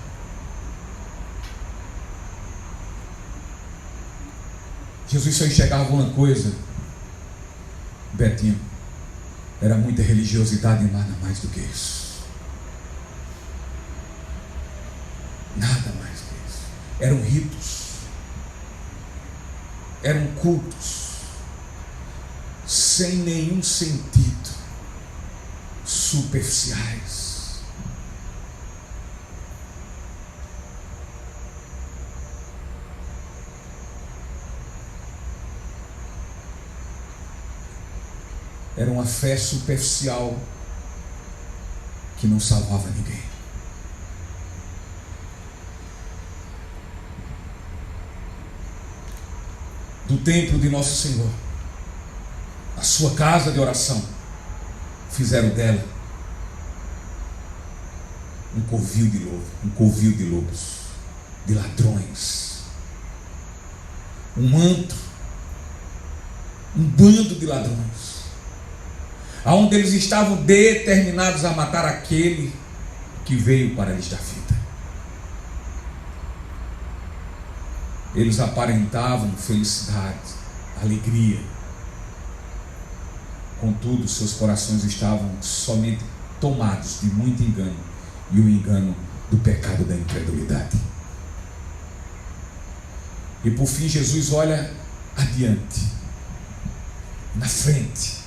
Jesus só enxergava uma coisa: Betânia. pertinho. Era muita religiosidade e nada mais do que isso. Nada mais do que isso. Eram ritos. Eram cultos. Sem nenhum sentido. Superficiais. Era uma fé superficial que não salvava ninguém. Do templo de Nosso Senhor, a sua casa de oração, fizeram dela um covil de lobos, de ladrões, um antro, um bando de ladrões, aonde eles estavam determinados a matar aquele que veio para lhes dar vida. Eles aparentavam felicidade, alegria, contudo seus corações estavam somente tomados de muito engano, e o engano do pecado da incredulidade. E por fim Jesus olha adiante, na frente.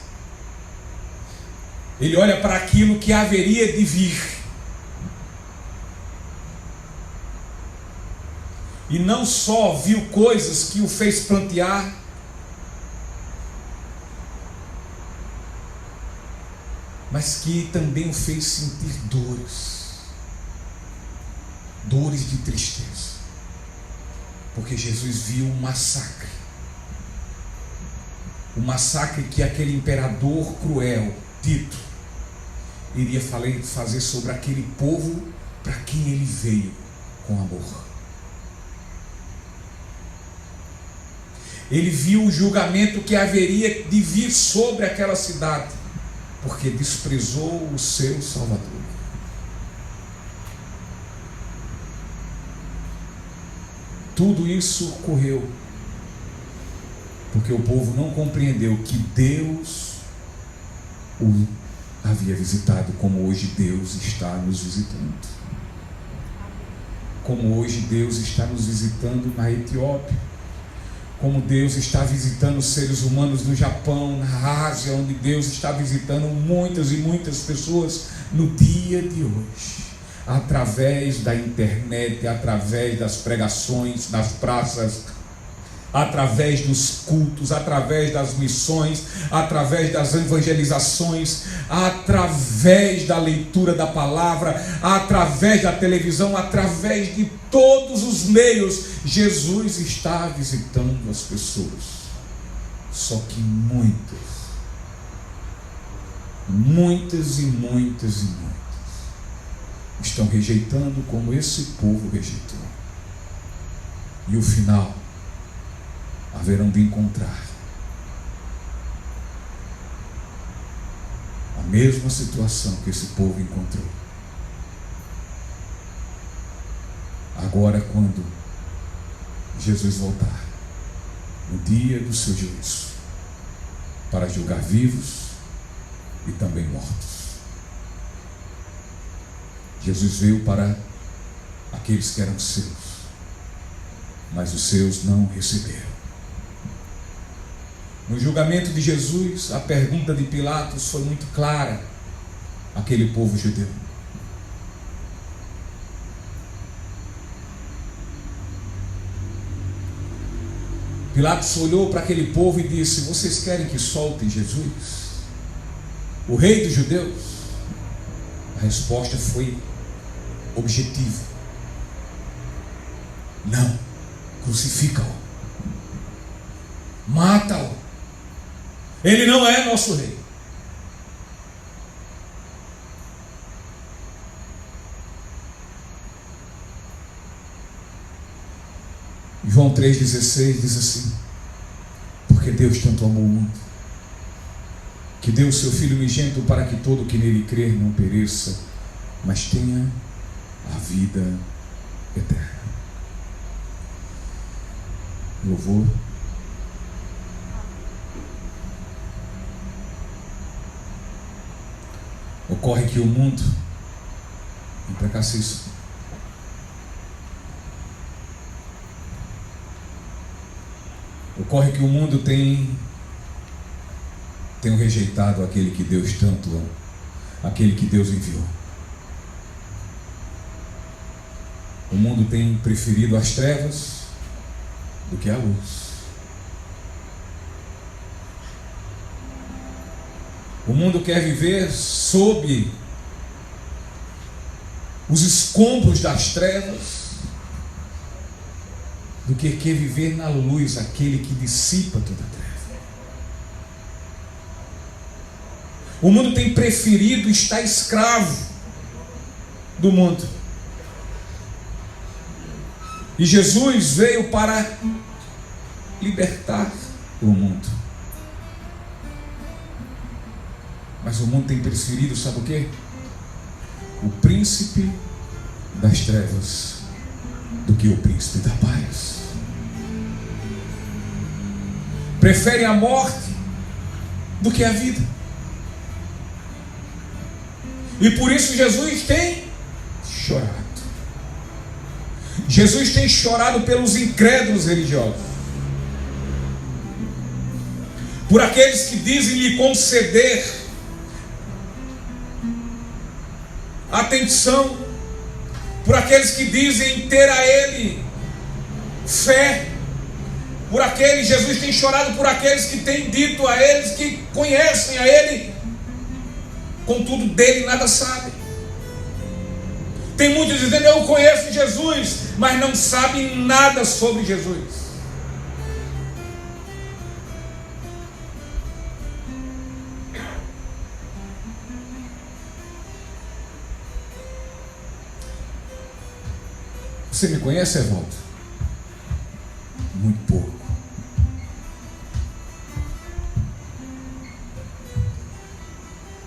Ele olha para aquilo que haveria de vir. E não só viu coisas que o fez plantear, mas que também o fez sentir dores de tristeza, porque Jesus viu um massacre que aquele imperador cruel, Tito, iria fazer sobre aquele povo para quem ele veio com amor. Ele viu o julgamento que haveria de vir sobre aquela cidade, porque desprezou o seu Salvador. Tudo isso ocorreu porque o povo não compreendeu que Deus o havia visitado, como hoje Deus está nos visitando. Como hoje Deus está nos visitando na Etiópia. Como Deus está visitando os seres humanos no Japão, na Ásia, onde Deus está visitando muitas e muitas pessoas no dia de hoje. Através da internet, através das pregações, das praças, através dos cultos, através das missões, através das evangelizações, através da leitura da palavra, através da televisão, através de todos os meios, Jesus está visitando as pessoas. Só que muitas estão rejeitando como esse povo rejeitou. E o final, haverão de encontrar a mesma situação que esse povo encontrou. Agora, quando Jesus voltar, no dia do seu juízo, para julgar vivos e também mortos. Jesus veio para aqueles que eram seus, mas os seus não o receberam. No julgamento de Jesus, a pergunta de Pilatos foi muito clara àquele povo judeu. Pilatos olhou para aquele povo e disse: vocês querem que soltem Jesus, o rei dos judeus? A resposta foi objetiva: não, crucifica-o, mata-o, ele não é nosso rei. João 3,16 diz assim: porque Deus tanto amou o mundo, que deu o seu Filho unigênito, para que todo que nele crer não pereça, mas tenha a vida eterna. Louvor. Ocorre que o mundo, vem para cá, Cício, ocorre que o mundo tem rejeitado aquele que Deus tanto ama, aquele que Deus enviou. O mundo tem preferido as trevas do que a luz. O mundo quer viver sob os escombros das trevas do que quer viver na luz, aquele que dissipa toda a treva. O mundo tem preferido estar escravo do mundo. E Jesus veio para libertar o mundo. Mas o mundo tem preferido, sabe o quê? O príncipe das trevas do que o príncipe da paz. Prefere a morte do que a vida. E por isso Jesus tem chorado. Jesus tem chorado pelos incrédulos religiosos, por aqueles que dizem lhe conceder atenção, por aqueles que dizem ter a Ele fé, por aqueles, Jesus tem chorado por aqueles que têm dito a eles que conhecem a Ele, contudo dele nada sabem. Tem muitos dizendo: eu conheço Jesus, mas não sabem nada sobre Jesus. Você me conhece, Evaldo? Muito pouco.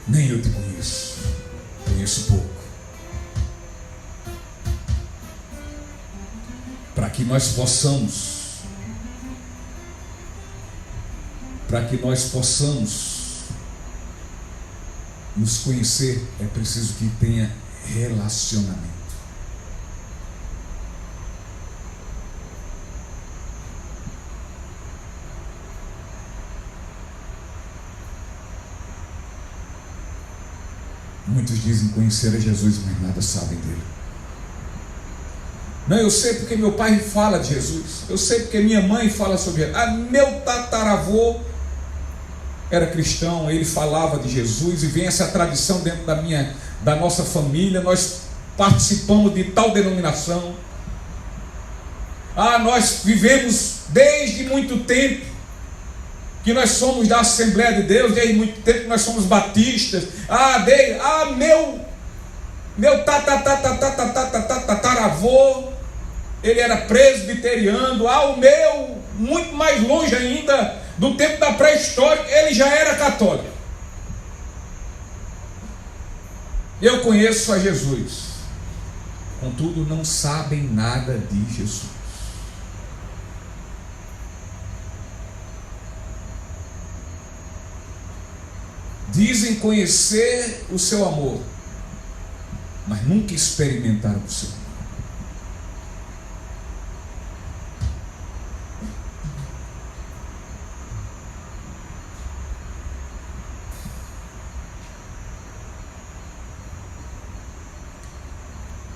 Nem eu te conheço. Conheço pouco. Para que nós possamos nos conhecer, é preciso que tenha relacionamento. Muitos dizem conhecer a Jesus, mas nada sabem dele. Não, eu sei porque meu pai fala de Jesus. Eu sei porque minha mãe fala sobre ele. Meu tataravô era cristão, ele falava de Jesus, e vem essa tradição dentro da nossa família. Nós participamos de tal denominação. Nós vivemos desde muito tempo que nós somos da Assembleia de Deus, desde muito tempo que nós somos batistas. Meu tataravô, ele era presbiteriano. O meu, muito mais longe ainda, do tempo da pré-história, ele já era católico. Eu conheço a Jesus, contudo não sabem nada de Jesus. Dizem conhecer o seu amor, mas nunca experimentaram o seu amor.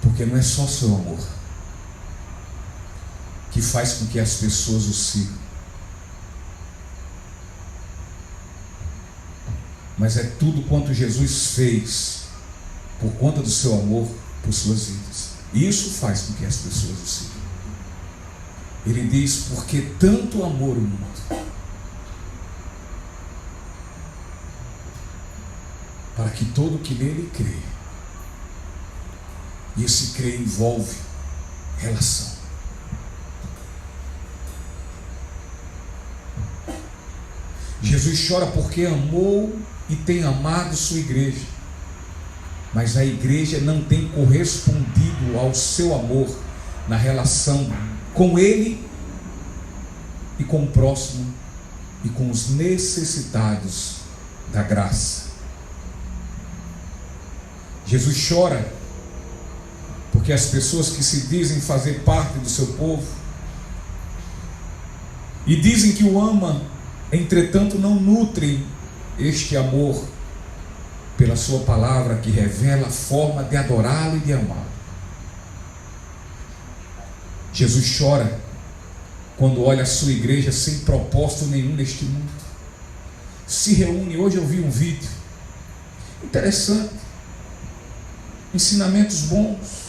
Porque não é só seu amor que faz com que as pessoas o sigam, mas é tudo quanto Jesus fez por conta do seu amor por suas vidas. E isso faz com que as pessoas o sigam. Ele diz: porque tanto amor o mundo, para que todo que nele crê. E esse crer envolve relação. Jesus chora porque amou e tem amado sua igreja, mas a igreja não tem correspondido ao seu amor na relação com ele e com o próximo e com os necessitados da graça. Jesus chora porque as pessoas que se dizem fazer parte do seu povo e dizem que o ama, entretanto não nutrem este amor pela sua palavra que revela a forma de adorá-lo e de amá-lo. Jesus chora quando olha a sua igreja sem propósito nenhum neste mundo. Se reúne. Hoje eu vi um vídeo interessante, ensinamentos bons,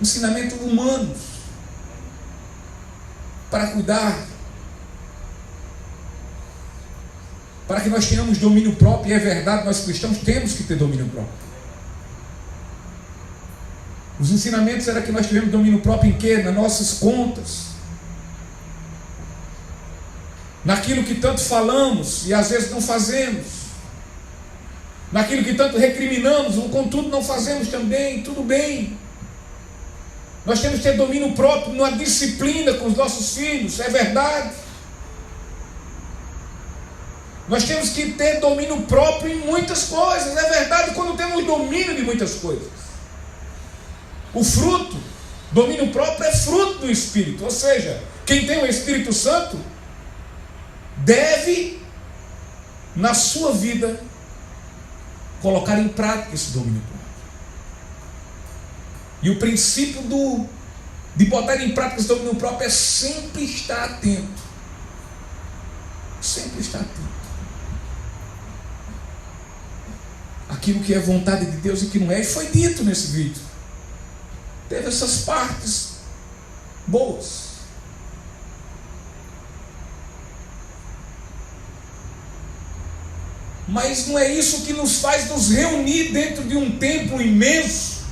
ensinamentos humanos para cuidar, para que nós tenhamos domínio próprio. E é verdade, nós cristãos temos que ter domínio próprio. Os ensinamentos era que nós tivemos domínio próprio em quê? Nas nossas contas, naquilo que tanto falamos e às vezes não fazemos, naquilo que tanto recriminamos, contudo não fazemos também. Tudo bem, nós temos que ter domínio próprio numa disciplina com os nossos filhos, é verdade. Nós temos que ter domínio próprio em muitas coisas, é verdade, quando temos domínio de muitas coisas. O fruto, domínio próprio, é fruto do Espírito, ou seja, quem tem o Espírito Santo deve, na sua vida, colocar em prática esse domínio próprio. E o princípio de botar em prática esse domínio próprio é sempre estar atento. Sempre estar atento. Aquilo que é vontade de Deus e que não é, e foi dito nesse vídeo. Teve essas partes boas. Mas não é isso que nos faz nos reunir dentro de um templo imenso.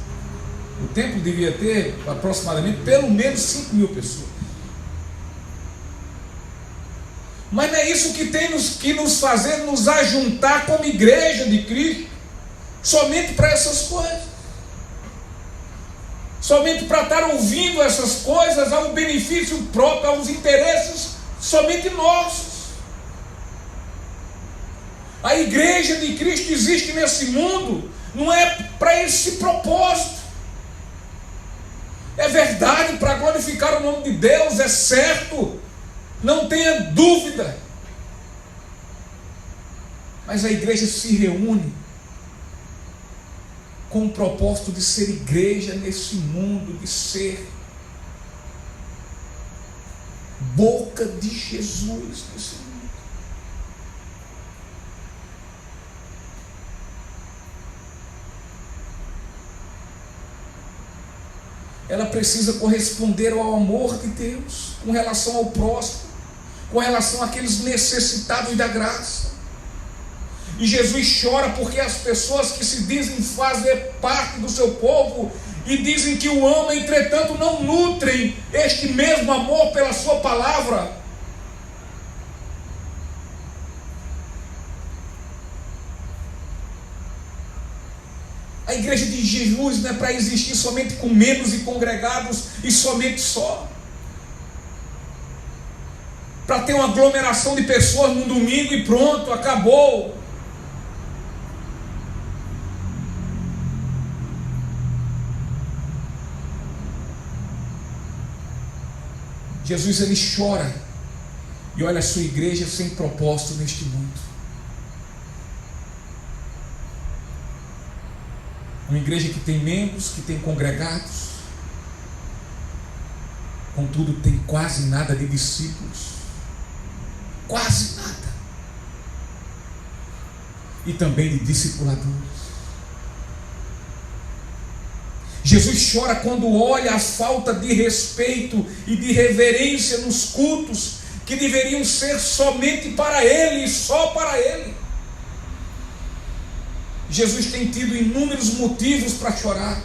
O templo devia ter aproximadamente pelo menos 5.000 pessoas. Mas não é isso que tem que nos fazer nos ajuntar como igreja de Cristo, somente para essas coisas. Somente para estar ouvindo essas coisas ao benefício próprio, aos interesses somente nossos. A igreja de Cristo existe nesse mundo, não é para esse propósito. É verdade, para glorificar o nome de Deus, é certo, não tenha dúvida. Mas a igreja se reúne com o propósito de ser igreja nesse mundo, de ser boca de Jesus nesse mundo. Ela precisa corresponder ao amor de Deus, com relação ao próximo, com relação àqueles necessitados da graça. E Jesus chora porque as pessoas que se dizem fazer parte do seu povo e dizem que o ama, entretanto não nutrem este mesmo amor pela sua palavra. A igreja de Jesus não é para existir somente com membros e congregados e somente só. Para ter uma aglomeração de pessoas num domingo e pronto, acabou. Jesus, ele chora e olha a sua igreja sem propósito neste mundo. Uma igreja que tem membros, que tem congregados, contudo tem quase nada de discípulos. Quase nada. E também de discipuladores. Jesus chora quando olha a falta de respeito e de reverência nos cultos que deveriam ser somente para Ele e só para Ele. Jesus tem tido inúmeros motivos para chorar.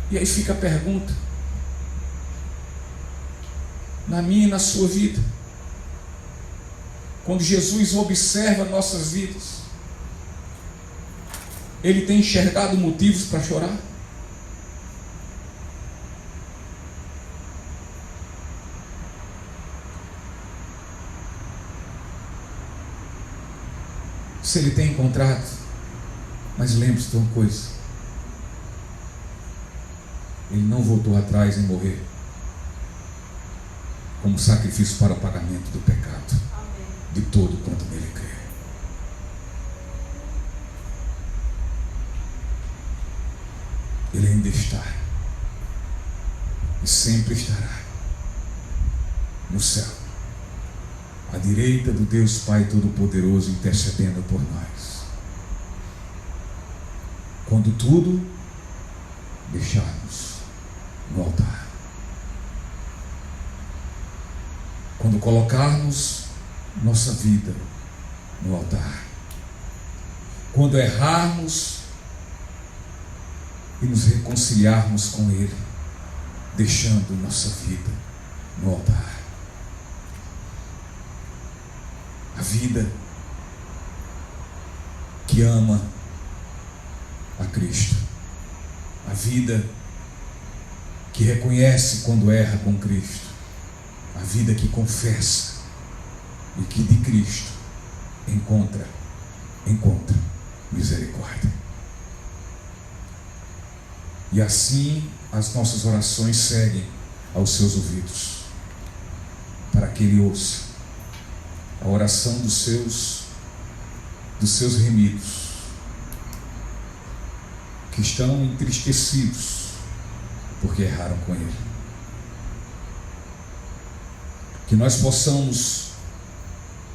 E aí fica a pergunta: na minha e na sua vida, quando Jesus observa nossas vidas, Ele tem enxergado motivos para chorar? se ele tem encontrado. Mas lembre-se de uma coisa: ele não voltou atrás em morrer como sacrifício para o pagamento do pecado de todo quanto nele crê. Ele ainda está e sempre estará no céu, à direita do Deus Pai Todo-Poderoso, intercedendo por nós. Quando tudo deixarmos no altar, quando colocarmos nossa vida no altar, quando errarmos e nos reconciliarmos com Ele, deixando nossa vida no altar. A vida que ama a Cristo, a vida que reconhece quando erra com Cristo, a vida que confessa e que de Cristo encontra misericórdia. E assim as nossas orações seguem aos seus ouvidos, para que Ele ouça a oração dos seus remidos, que estão entristecidos porque erraram com Ele. Que nós possamos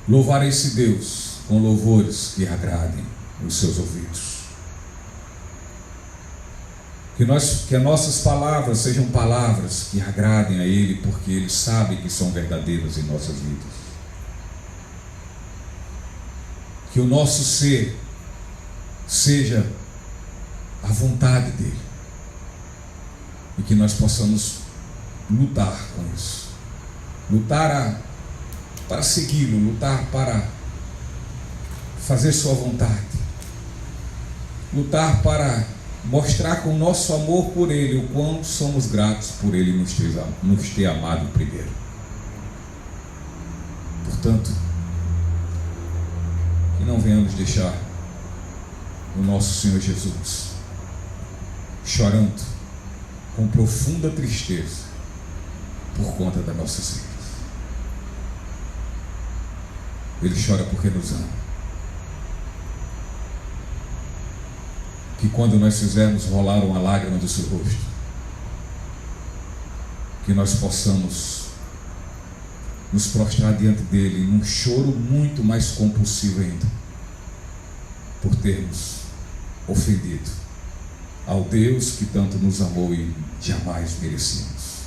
louvar esse Deus com louvores que agradem os seus ouvidos. Que as nossas palavras sejam palavras que agradem a Ele, porque Ele sabe que são verdadeiras em nossas vidas. Que o nosso ser seja a vontade dEle, e que nós possamos lutar com isso, lutar para segui-lo, lutar para fazer sua vontade, lutar para mostrar com o nosso amor por Ele o quão somos gratos por Ele nos ter amado primeiro. Portanto, que não venhamos deixar o nosso Senhor Jesus chorando com profunda tristeza por conta das nossas vidas. Ele chora porque nos ama. Que quando nós fizermos rolar uma lágrima do seu rosto, que nós possamos nos prostrar diante dele num choro muito mais compulsivo ainda, por termos ofendido ao Deus que tanto nos amou e jamais merecíamos.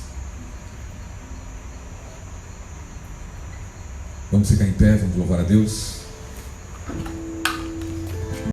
Vamos ficar em pé, vamos louvar a Deus.